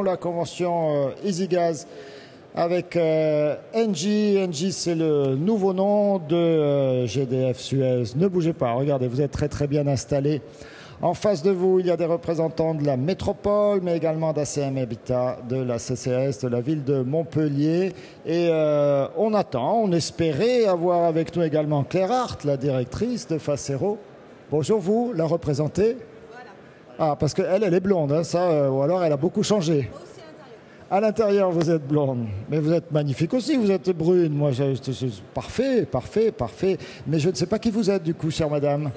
la convention EasyGaz avec Engie. Engie, c'est le nouveau nom de GDF Suez. Ne bougez pas, regardez, vous êtes très très bien installés. En face de vous, il y a des représentants de la métropole, mais également d'ACM Habitat, de la CCS, de la ville de Montpellier. Et on attend, on espérait avoir avec nous également Claire Hart, la directrice de Facero. Bonjour, vous la représentez? Voilà. Ah, parce qu'elle, elle est blonde, hein, ça, ou alors elle a beaucoup changé. À l'intérieur, vous êtes blonde, mais vous êtes magnifique aussi, vous êtes brune. Moi, parfait, parfait, parfait. Mais je ne sais pas qui vous êtes, du coup, chère madame.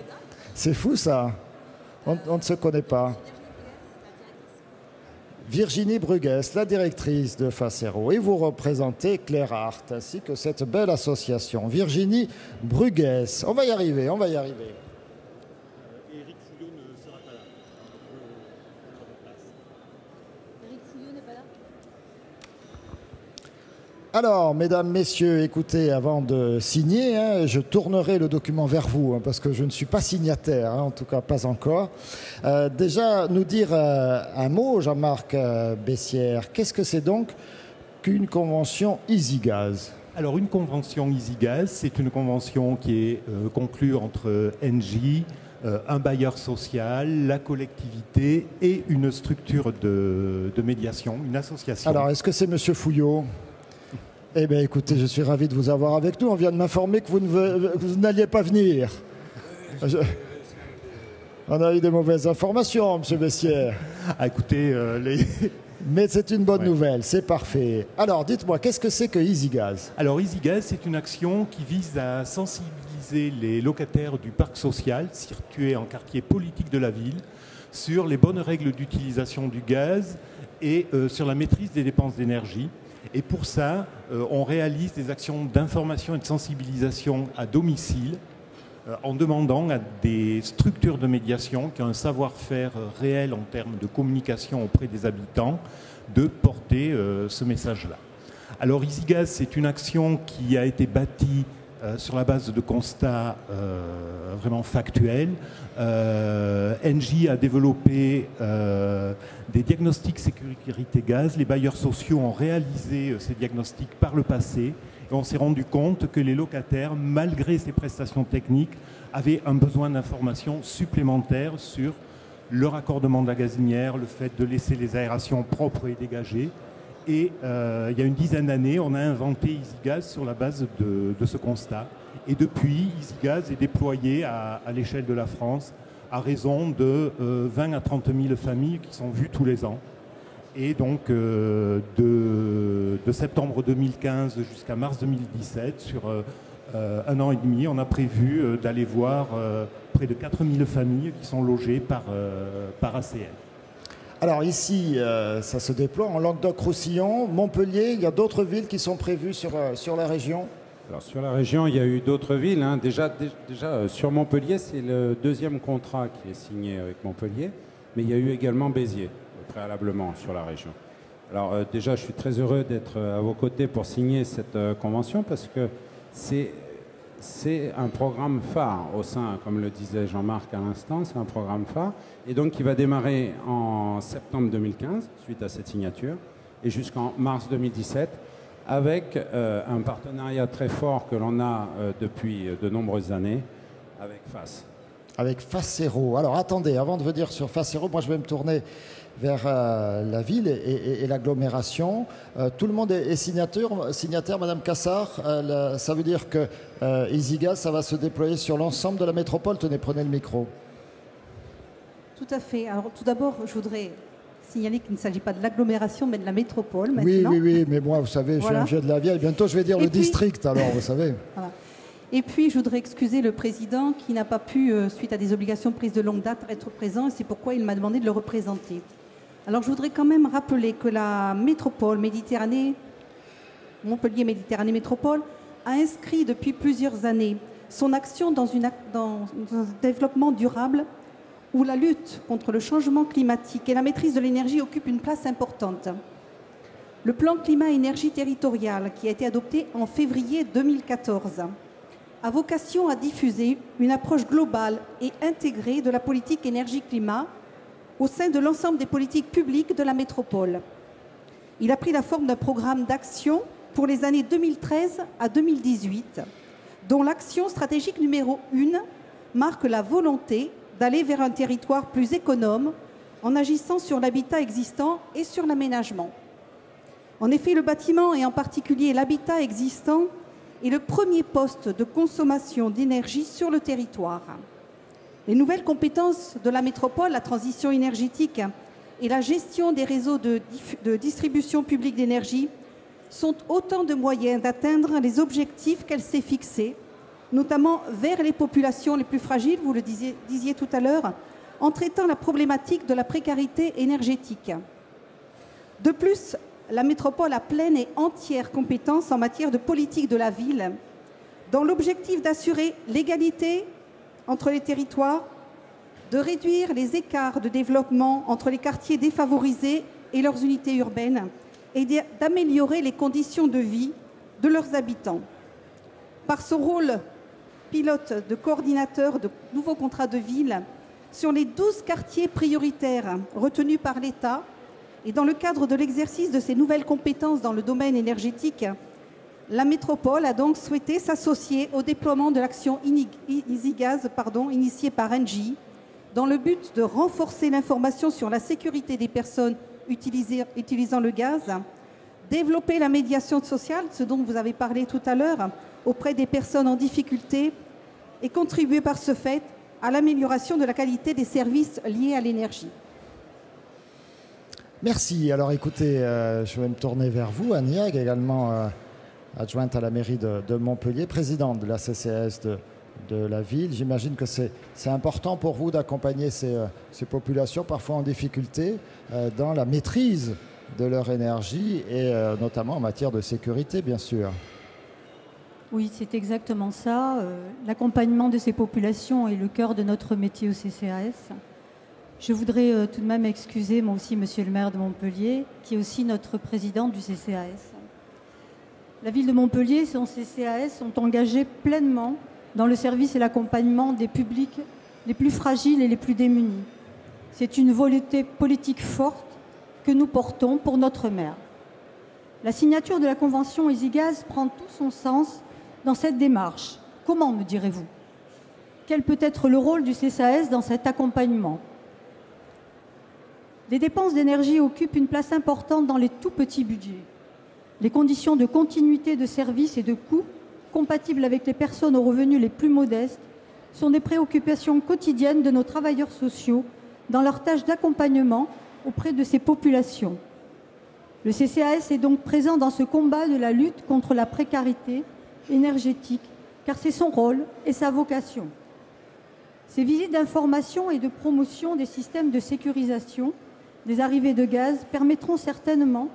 C'est fou, ça. On ne se connaît pas. Virginie Bruguès, la directrice de Facero. Et vous représentez Claire Hart, ainsi que cette belle association. Virginie Bruguès. On va y arriver, on va y arriver. Éric Fouillot ne sera pas là. Éric Fouillot n'est pas là. Alors, mesdames, messieurs, écoutez, avant de signer, hein, je tournerai le document vers vous, hein, parce que je ne suis pas signataire, hein, en tout cas pas encore. Déjà, nous dire un mot, Jean-Marc Bessières, qu'est-ce que c'est donc qu'une convention EasyGaz? Alors, une convention EasyGaz, c'est une convention qui est conclue entre Engie, un bailleur social, la collectivité et une structure de médiation, une association. Alors, est-ce que c'est Monsieur Fouillot? Eh bien, écoutez, je suis ravi de vous avoir avec nous. On vient de m'informer que vous n'alliez pas venir. On a eu des mauvaises informations, Monsieur Bessières. Ah, écoutez, Mais c'est une bonne nouvelle, c'est parfait. Alors, dites-moi, qu'est-ce que c'est que EasyGaz? Alors, EasyGaz, c'est une action qui vise à sensibiliser les locataires du parc social, situé en quartier politique de la ville, sur les bonnes règles d'utilisation du gaz et sur la maîtrise des dépenses d'énergie. Et pour ça, on réalise des actions d'information et de sensibilisation à domicile en demandant à des structures de médiation qui ont un savoir-faire réel en termes de communication auprès des habitants de porter ce message-là. Alors EasyGaz, c'est une action qui a été bâtie sur la base de constats vraiment factuels. Engie a développé des diagnostics sécurité gaz. Les bailleurs sociaux ont réalisé ces diagnostics par le passé et on s'est rendu compte que les locataires, malgré ces prestations techniques, avaient un besoin d'informations supplémentaires sur le raccordement de la gazinière, le fait de laisser les aérations propres et dégagées. Et il y a une dizaine d'années, on a inventé EasyGaz sur la base de ce constat. Et depuis, EasyGaz est déployé à l'échelle de la France à raison de 20 à 30 000 familles qui sont vues tous les ans. Et donc, de septembre 2015 jusqu'à mars 2017, sur un an et demi, on a prévu d'aller voir près de 4 000 familles qui sont logées par ACL. Alors ici, ça se déploie en Languedoc-Roussillon, Montpellier. Il y a d'autres villes qui sont prévues sur la région? Alors sur la région, il y a eu d'autres villes, hein. Déjà sur Montpellier, c'est le deuxième contrat qui est signé avec Montpellier, mais il y a eu également Béziers, préalablement, sur la région. Alors déjà, je suis très heureux d'être à vos côtés pour signer cette convention, parce que c'est un programme phare au sein, comme le disait Jean-Marc à l'instant, c'est un programme phare, et donc qui va démarrer en septembre 2015, suite à cette signature, et jusqu'en mars 2017, avec un partenariat très fort que l'on a depuis de nombreuses années avec FAS. Avec Facero. Alors attendez, avant de venir sur Facero, moi je vais me tourner vers la ville et l'agglomération. Tout le monde est signataire, Madame Cassard. Ça veut dire que EasyGaz, ça va se déployer sur l'ensemble de la métropole. Tenez, prenez le micro. Tout à fait. Alors tout d'abord, je voudrais signaler qu'il ne s'agit pas de l'agglomération, mais de la métropole Oui, maintenant. oui, mais moi, vous savez, Voilà. je viens de la vieille. Bientôt, je vais dire district, alors, vous savez. Voilà. Et puis, je voudrais excuser le président qui n'a pas pu, suite à des obligations prises de longue date, être présent, et c'est pourquoi il m'a demandé de le représenter. Alors, je voudrais quand même rappeler que la métropole Méditerranée, Montpellier Méditerranée Métropole, a inscrit depuis plusieurs années son action dans un développement durable où la lutte contre le changement climatique et la maîtrise de l'énergie occupent une place importante. Le plan climat-énergie territorial, qui a été adopté en février 2014, a vocation à diffuser une approche globale et intégrée de la politique énergie-climat au sein de l'ensemble des politiques publiques de la métropole. Il a pris la forme d'un programme d'action pour les années 2013 à 2018, dont l'action stratégique numéro 1 marque la volonté d'aller vers un territoire plus économe en agissant sur l'habitat existant et sur l'aménagement. En effet, le bâtiment, et en particulier l'habitat existant, est le premier poste de consommation d'énergie sur le territoire. Les nouvelles compétences de la métropole, la transition énergétique et la gestion des réseaux de distribution publique d'énergie, sont autant de moyens d'atteindre les objectifs qu'elle s'est fixés, notamment vers les populations les plus fragiles, vous le disiez tout à l'heure, en traitant la problématique de la précarité énergétique. De plus, la métropole a pleine et entière compétence en matière de politique de la ville, dans l'objectif d'assurer l'égalité entre les territoires, de réduire les écarts de développement entre les quartiers défavorisés et leurs unités urbaines et d'améliorer les conditions de vie de leurs habitants. Par son rôle pilote de coordinateur de nouveaux contrats de ville sur les 12 quartiers prioritaires retenus par l'État et dans le cadre de l'exercice de ses nouvelles compétences dans le domaine énergétique, la métropole a donc souhaité s'associer au déploiement de l'action EasyGaz initiée par Engie, dans le but de renforcer l'information sur la sécurité des personnes utilisant le gaz, développer la médiation sociale, ce dont vous avez parlé tout à l'heure, auprès des personnes en difficulté, et contribuer par ce fait à l'amélioration de la qualité des services liés à l'énergie. Merci. Alors écoutez, je vais me tourner vers vous, Anne Hiag, également adjointe à la mairie de Montpellier, présidente de la CCAS de la ville. J'imagine que c'est important pour vous d'accompagner ces populations parfois en difficulté dans la maîtrise de leur énergie et notamment en matière de sécurité, bien sûr. Oui, c'est exactement ça. L'accompagnement de ces populations est le cœur de notre métier au CCAS. Je voudrais tout de même excuser, moi aussi, monsieur le maire de Montpellier, qui est aussi notre président du CCAS. La ville de Montpellier et son CCAS sont engagés pleinement dans le service et l'accompagnement des publics les plus fragiles et les plus démunis. C'est une volonté politique forte que nous portons pour notre maire. La signature de la convention EasyGaz prend tout son sens dans cette démarche. Comment, me direz-vous? Quel peut être le rôle du CCAS dans cet accompagnement? Les dépenses d'énergie occupent une place importante dans les tout petits budgets. Les conditions de continuité de service et de coûts compatibles avec les personnes aux revenus les plus modestes sont des préoccupations quotidiennes de nos travailleurs sociaux dans leur tâche d'accompagnement auprès de ces populations. Le CCAS est donc présent dans ce combat de la lutte contre la précarité énergétique, car c'est son rôle et sa vocation. Ces visites d'information et de promotion des systèmes de sécurisation des arrivées de gaz permettront certainement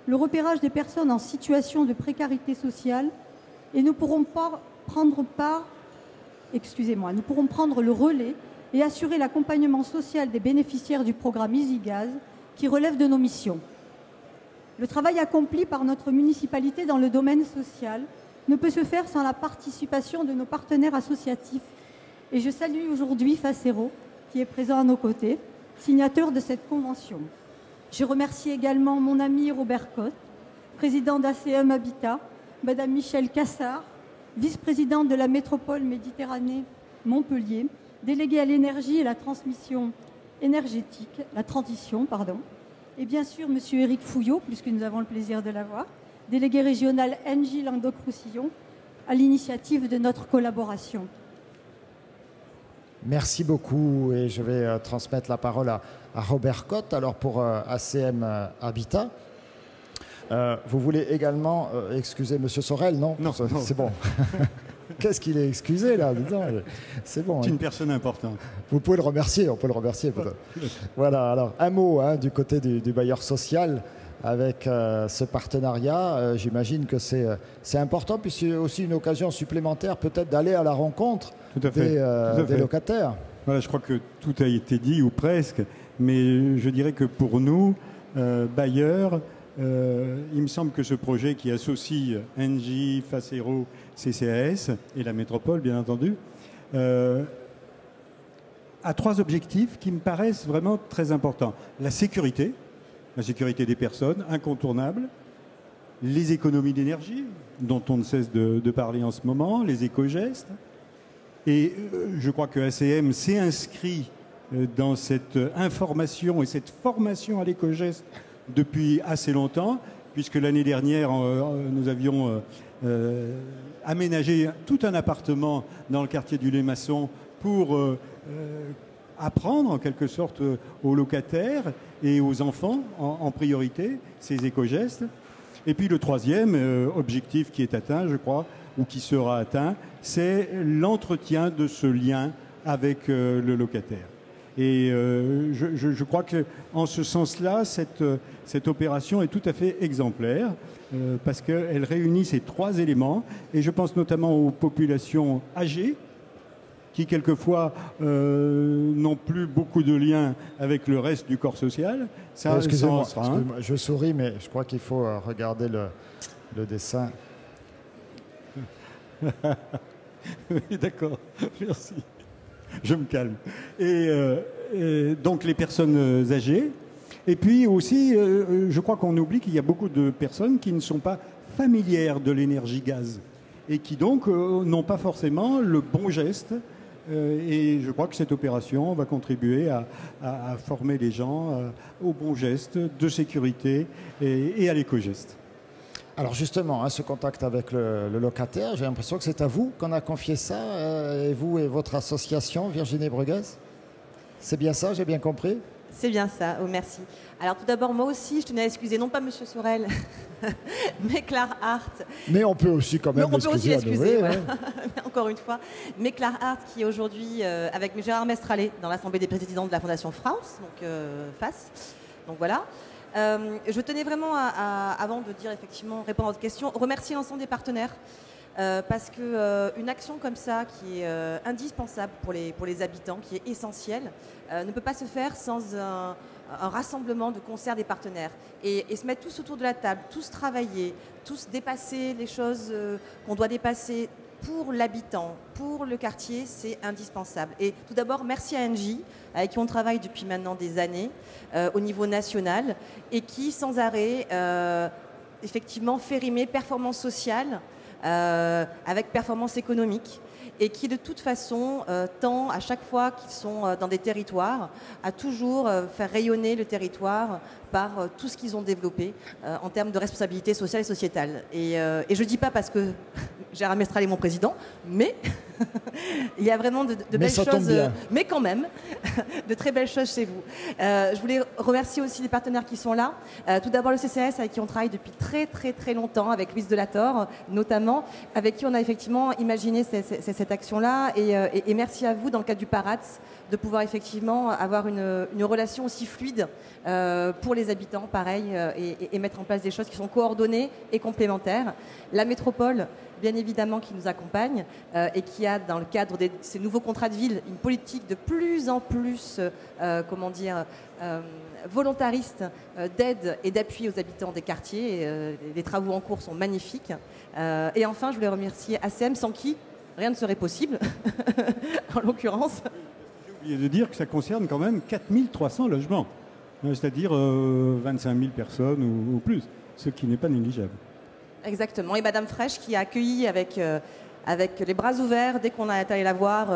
le repérage des personnes en situation de précarité sociale et nous pourrons prendre le relais et assurer l'accompagnement social des bénéficiaires du programme EasyGaz qui relève de nos missions. Le travail accompli par notre municipalité dans le domaine social ne peut se faire sans la participation de nos partenaires associatifs. Et je salue aujourd'hui Facero, qui est présent à nos côtés, signateur de cette convention. Je remercie également mon ami Robert Cotte, président d'ACM Habitat, Madame Michèle Cassard, vice-présidente de la métropole Méditerranée Montpellier, déléguée à l'énergie et la transition énergétique, et bien sûr Monsieur Éric Fouillot, puisque nous avons le plaisir de l'avoir, délégué régional Engie Languedoc-Roussillon, à l'initiative de notre collaboration. Merci beaucoup et je vais transmettre la parole à Robert Cotte. Alors pour ACM Habitat, vous voulez également excuser Monsieur Sorel, non? Non, c'est bon. Qu'est-ce qu'il est excusé là? C'est bon. C'est une personne importante. Vous pouvez le remercier, on peut le remercier. Voilà, alors un mot du côté du bailleur social avec ce partenariat. J'imagine que c'est important, puis c'est aussi une occasion supplémentaire peut-être d'aller à la rencontre des locataires. Voilà, je crois que tout a été dit, ou presque, mais je dirais que pour nous, bailleurs, il me semble que ce projet qui associe Engie, Facero, CCAS et la métropole, bien entendu, a 3 objectifs qui me paraissent vraiment très importants. La sécurité des personnes, incontournable. Les économies d'énergie, dont on ne cesse de parler en ce moment, les éco-gestes. Et je crois que ACM s'est inscrit dans cette information et cette formation à l'éco-geste depuis assez longtemps, puisque l'année dernière, nous avions aménagé tout un appartement dans le quartier du Lémasson pour apprendre en quelque sorte aux locataires et aux enfants en priorité ces éco-gestes. Et puis le 3e objectif qui est atteint, je crois, ou qui sera atteint, c'est l'entretien de ce lien avec le locataire. Et je crois qu'en ce sens-là, cette opération est tout à fait exemplaire parce qu'elle réunit ces 3 éléments. Et je pense notamment aux populations âgées qui, quelquefois, n'ont plus beaucoup de liens avec le reste du corps social. Ça, excusez-moi, je souris, mais je crois qu'il faut regarder le dessin. Oui, d'accord, merci. Je me calme. Et donc les personnes âgées. Et puis aussi, je crois qu'on oublie qu'il y a beaucoup de personnes qui ne sont pas familières de l'énergie gaz et qui donc n'ont pas forcément le bon geste. Et je crois que cette opération va contribuer à former les gens au bon geste de sécurité et à l'éco-geste. Alors justement, ce contact avec le locataire, j'ai l'impression que c'est à vous qu'on a confié ça, et vous et votre association, Virginie Bruguez. C'est bien ça, j'ai bien compris? C'est bien ça, oh, merci. Alors tout d'abord, moi aussi, je tenais à excuser, non pas Monsieur Sorel, mais Claire Hart. Mais on peut aussi quand même l'excuser. Voilà. Encore une fois. Mais Claire Hart, qui est aujourd'hui avec Gérard Mestralet dans l'Assemblée des présidents de la Fondation France, donc FAS. Donc voilà. Je tenais vraiment, avant de dire effectivement, répondre à votre question, remercier l'ensemble des partenaires. Parce qu'une action comme ça, qui est indispensable pour les habitants, qui est essentielle, ne peut pas se faire sans un rassemblement de concert des partenaires. Et se mettre tous autour de la table, tous travailler, tous dépasser les choses qu'on doit dépasser pour l'habitant, pour le quartier, c'est indispensable. Et tout d'abord, merci à Engie, avec qui on travaille depuis maintenant des années au niveau national, et qui, sans arrêt, effectivement, fait rimer performance sociale avec performance économique, et qui de toute façon tend à chaque fois qu'ils sont dans des territoires à toujours faire rayonner le territoire par tout ce qu'ils ont développé en termes de responsabilité sociale et sociétale. Et je ne dis pas parce que Gérard Mestral est mon président, mais il y a vraiment de belles choses, mais quand même, de très belles choses chez vous. Je voulais remercier aussi les partenaires qui sont là. Tout d'abord le CCS, avec qui on travaille depuis très très très longtemps, avec Louise Delator notamment, avec qui on a effectivement imaginé cette action-là. Et merci à vous, dans le cadre du PARATS, de pouvoir effectivement avoir une relation aussi fluide pour les habitants, pareil, et mettre en place des choses qui sont coordonnées et complémentaires. La métropole, bien évidemment, qui nous accompagne et qui a, dans le cadre de ces nouveaux contrats de ville, une politique de plus en plus, volontariste d'aide et d'appui aux habitants des quartiers. Les travaux en cours sont magnifiques. Et enfin, je voulais remercier ACM, sans qui rien ne serait possible, en l'occurrence. J'ai oublié de dire que ça concerne quand même 4300 logements, c'est-à-dire 25 000 personnes ou plus, ce qui n'est pas négligeable. Exactement. Et Madame Fraîche qui a accueilli avec les bras ouverts, dès qu'on a allé la voir,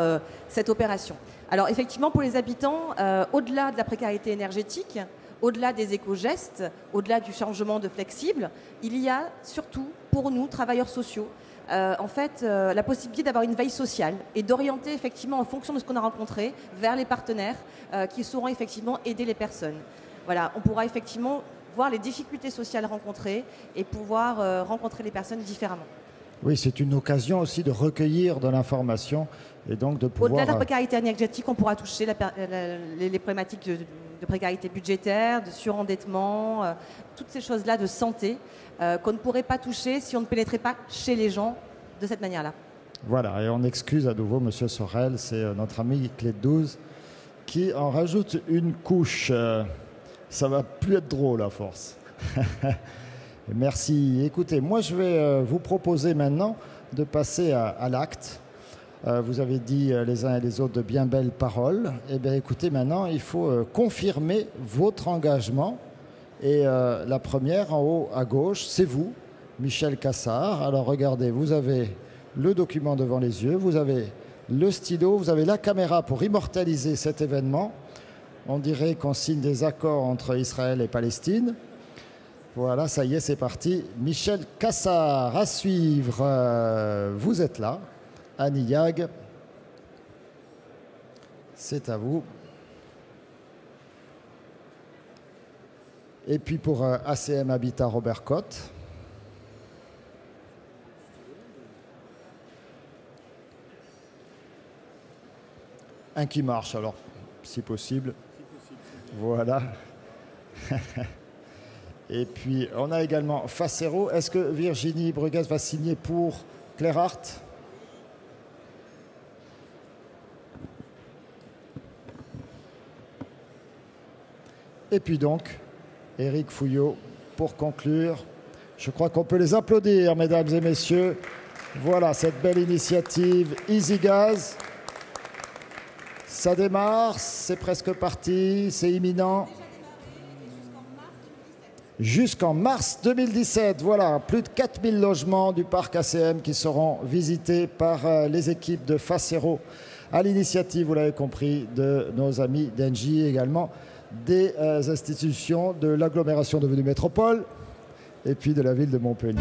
cette opération. Alors effectivement, pour les habitants, au-delà de la précarité énergétique, au-delà des éco-gestes, au-delà du changement de flexible, il y a surtout, pour nous, travailleurs sociaux, la possibilité d'avoir une veille sociale et d'orienter effectivement en fonction de ce qu'on a rencontré vers les partenaires qui sauront effectivement aider les personnes. Voilà, on pourra effectivement voir les difficultés sociales rencontrées et pouvoir rencontrer les personnes différemment. Oui, c'est une occasion aussi de recueillir de l'information et donc de pouvoir... Au-delà de la précarité énergétique, on pourra toucher les problématiques de précarité budgétaire, de surendettement, toutes ces choses-là de santé qu'on ne pourrait pas toucher si on ne pénétrait pas chez les gens de cette manière-là. Voilà, et on excuse à nouveau M. Sorel, c'est notre ami Clé de 12, qui en rajoute une couche. Ça va plus être drôle à force. Merci. Écoutez, moi je vais vous proposer maintenant de passer à l'acte. Vous avez dit les uns et les autres de bien belles paroles. Eh bien, écoutez, maintenant, il faut confirmer votre engagement. Et la première, en haut à gauche, c'est vous, Michel Cassard. Alors, regardez, vous avez le document devant les yeux, vous avez le stylo, vous avez la caméra pour immortaliser cet événement. On dirait qu'on signe des accords entre Israël et Palestine. Voilà, ça y est, c'est parti. Michel Cassard, à suivre. Vous êtes là. Annie Yag, c'est à vous. Et puis pour ACM Habitat Robert Cotte. Un qui marche alors, si possible. Voilà. Et puis on a également Facero. Est-ce que Virginie Bruguès va signer pour Claire Hart ? Et puis donc, Éric Fouillot, pour conclure, je crois qu'on peut les applaudir, mesdames et messieurs. Voilà, cette belle initiative EasyGaz. Ça démarre, c'est presque parti, c'est imminent. Jusqu'en mars 2017, voilà, plus de 4000 logements du parc ACM qui seront visités par les équipes de Facero, à l'initiative, vous l'avez compris, de nos amis d'Engie également, des institutions de l'agglomération devenue métropole et puis de la ville de Montpellier.